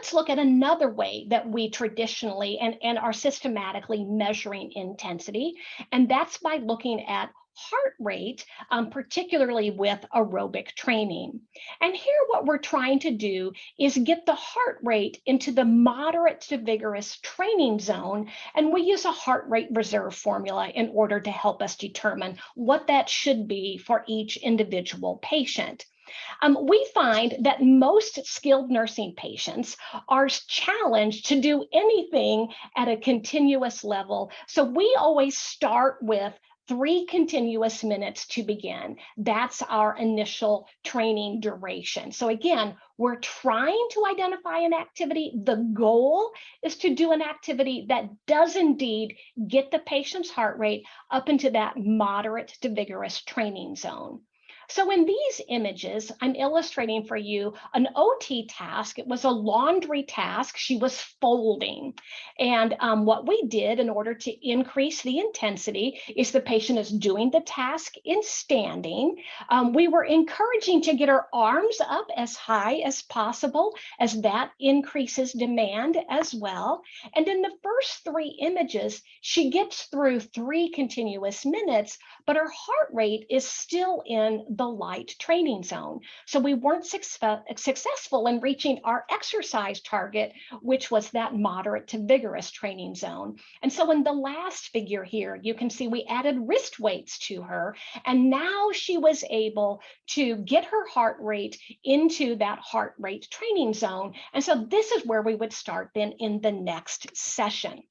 let's look at another way that we traditionally and are systematically measuring intensity, and that's by looking at heart rate, particularly with aerobic training. And here, what we're trying to do is get the heart rate into the moderate to vigorous training zone. And we use a heart rate reserve formula in order to help us determine what that should be for each individual patient. We find that most skilled nursing patients are challenged to do anything at a continuous level. So we always start with 3 continuous minutes to begin. That's our initial training duration. So again, we're trying to identify an activity. The goal is to do an activity that does indeed get the patient's heart rate up into that moderate to vigorous training zone. So in these images, I'm illustrating for you an OT task. It was a laundry task. She was folding. And what we did in order to increase the intensity is the patient is doing the task in standing. We were encouraging to get her arms up as high as possible, as that increases demand as well. And in the first 3 images, she gets through 3 continuous minutes, but her heart rate is still in the light training zone. So we weren't successful in reaching our exercise target, which was that moderate to vigorous training zone. And so in the last figure here, you can see we added wrist weights to her, and now she was able to get her heart rate into that heart rate training zone. And so this is where we would start then in the next session.